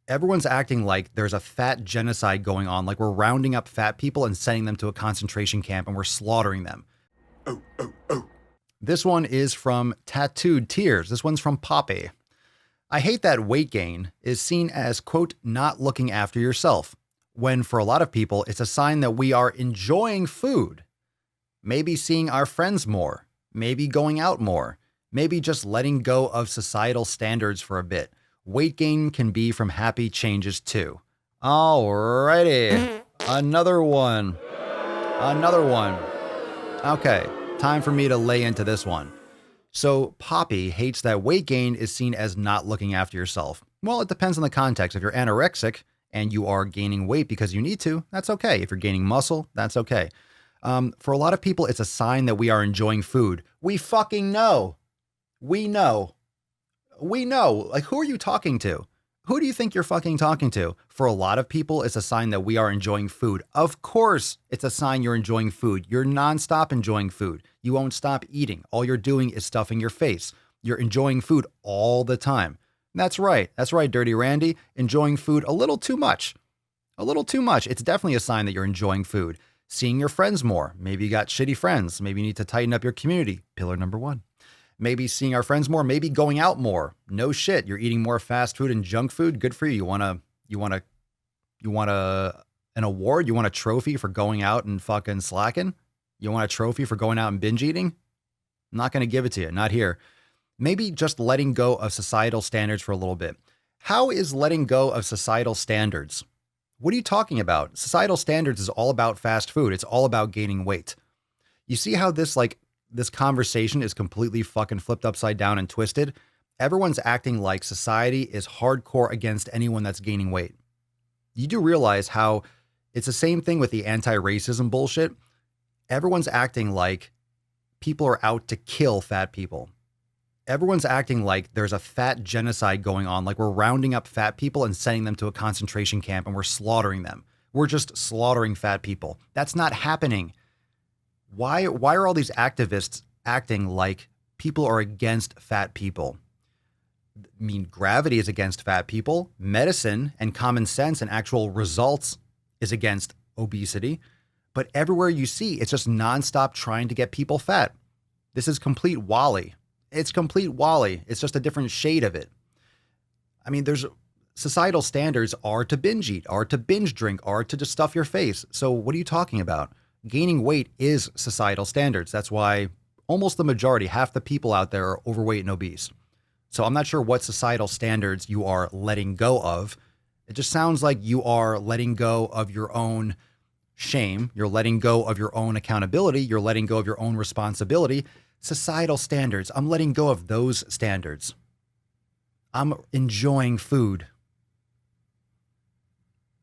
Everyone's acting like there's a fat genocide going on, like we're rounding up fat people and sending them to a concentration camp and we're slaughtering them. This one is from Tattooed Tears. This one's from Poppy. I hate that weight gain is seen as, quote, not looking after yourself, when for a lot of people, it's a sign that we are enjoying food, maybe seeing our friends more, maybe going out more, maybe just letting go of societal standards for a bit. Weight gain can be from happy changes too. Alrighty. Another one. Another one. Okay, time for me to lay into this one. So Poppy hates that weight gain is seen as not looking after yourself. Well, it depends on the context. If you're anorexic and you are gaining weight because you need to, that's okay. If you're gaining muscle, that's okay. For a lot of people, it's a sign that we are enjoying food. We fucking know. We know. We know. Like, who are you talking to? Who do you think you're fucking talking to? For a lot of people, it's a sign that we are enjoying food. Of course, it's a sign you're enjoying food. You're nonstop enjoying food. You won't stop eating. All you're doing is stuffing your face. You're enjoying food all the time. That's right. That's right, Dirty Randy. Enjoying food a little too much. A little too much. It's definitely a sign that you're enjoying food. Seeing your friends more. Maybe you got shitty friends. Maybe you need to tighten up your community. Pillar number 1. Maybe seeing our friends more, maybe going out more. No shit. You're eating more fast food and junk food. Good for you. You want an award? You want a trophy for going out and fucking slacking? You want a trophy for going out and binge eating? I'm not going to give it to you. Not here. Maybe just letting go of societal standards for a little bit. How is letting go of societal standards? What are you talking about? Societal standards is all about fast food. It's all about gaining weight. You see how this conversation is completely fucking flipped upside down and twisted? Everyone's acting like society is hardcore against anyone that's gaining weight. You do realize how it's the same thing with the anti-racism bullshit. Everyone's acting like people are out to kill fat people. Everyone's acting like there's a fat genocide going on, like we're rounding up fat people and sending them to a concentration camp and we're slaughtering them. We're just slaughtering fat people. That's not happening. Why are all these activists acting like people are against fat people? I mean, gravity is against fat people. Medicine and common sense and actual results is against obesity. But everywhere you see, it's just nonstop trying to get people fat. This is complete Wally. It's complete Wally. It's just a different shade of it. I mean, there's societal standards are to binge eat, are to binge drink, are to just stuff your face. So what are you talking about? Gaining weight is societal standards. That's why almost the majority, half the people out there are overweight and obese. So I'm not sure what societal standards you are letting go of. It just sounds like you are letting go of your own shame. You're letting go of your own accountability. You're letting go of your own responsibility. Societal standards. I'm letting go of those standards. I'm enjoying food.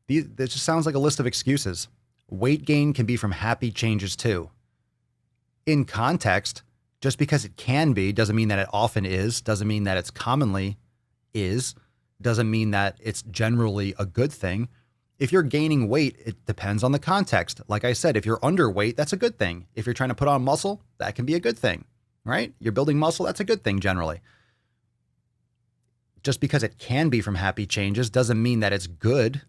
This just sounds like a list of excuses. Weight gain can be from happy changes too. In context, just because it can be doesn't mean that it often is, doesn't mean that it's commonly is, doesn't mean that it's generally a good thing. If you're gaining weight, it depends on the context. Like I said, if you're underweight, that's a good thing. If you're trying to put on muscle, that can be a good thing, right? You're building muscle, that's a good thing generally. Just because it can be from happy changes doesn't mean that it's good.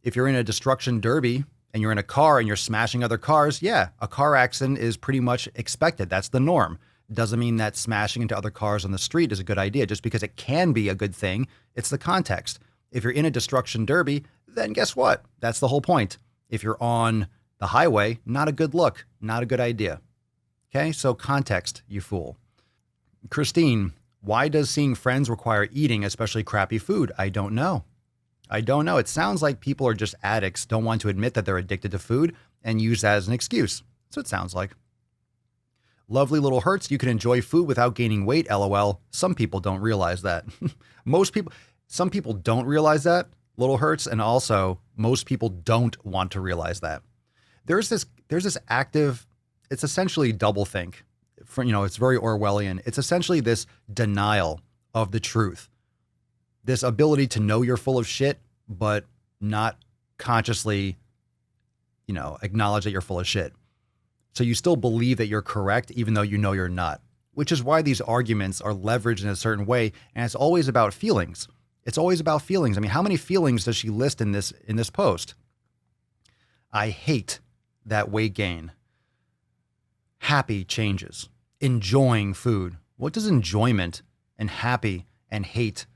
If you're in a destruction derby and you're in a car and you're smashing other cars, yeah, a car accident is pretty much expected. That's the norm. Doesn't mean that smashing into other cars on the street is a good idea. Just because it can be a good thing, it's the context. If you're in a destruction derby, then guess what? That's the whole point. If you're on the highway, not a good look, not a good idea. Okay, so context, you fool. Christine, why does seeing friends require eating, especially crappy food? I don't know. It sounds like people are just addicts, don't want to admit that they're addicted to food, and use that as an excuse. That's what it sounds like. Lovely little hurts, you can enjoy food without gaining weight, LOL. Some people don't realize that. Some people don't realize that, little hurts, and also most people don't want to realize that. There's this active, it's essentially doublethink. It's very Orwellian. It's essentially this denial of the truth. This ability to know you're full of shit, but not consciously, acknowledge that you're full of shit. So you still believe that you're correct, even though you know you're not, which is why these arguments are leveraged in a certain way. And it's always about feelings. It's always about feelings. I mean, how many feelings does she list in this post? I hate that weight gain. Happy changes. Enjoying food. What does enjoyment and happy and hate?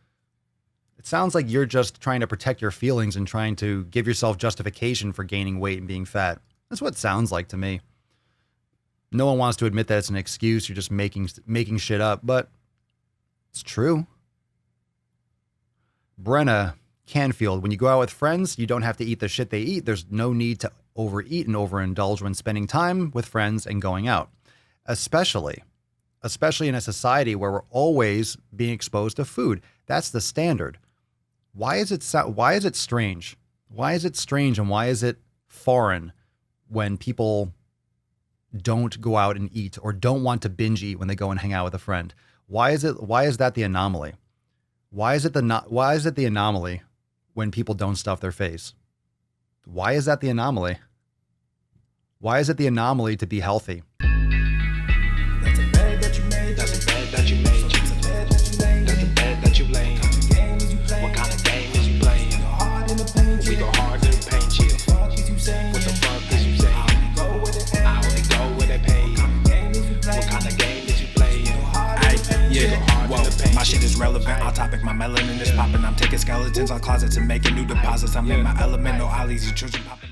It sounds like you're just trying to protect your feelings and trying to give yourself justification for gaining weight and being fat. That's what it sounds like to me. No one wants to admit that it's an excuse. You're just making shit up, but it's true. Brenna Canfield, when you go out with friends, you don't have to eat the shit they eat. There's no need to overeat and overindulge when spending time with friends and going out, especially in a society where we're always being exposed to food. That's the standard. Why is it strange? Why is it strange and why is it foreign when people don't go out and eat or don't want to binge eat when they go and hang out with a friend? Why is that the anomaly? Why is it the anomaly when people don't stuff their face? Why is that the anomaly? Why is it the anomaly to be healthy? That's a bed that you made. That's a bed that you made. That's a bed that you laid. What kind of game is you playing? We go hard in the paint. We go hard in the paint. What the fuck is you saying? I only go where they pay. What kind of game is you playing? Whoa, my shit is relevant. On topic, my melanin is popping. I'm taking skeletons on closets and making new deposits. I'm in my element. No ollies, you children popping.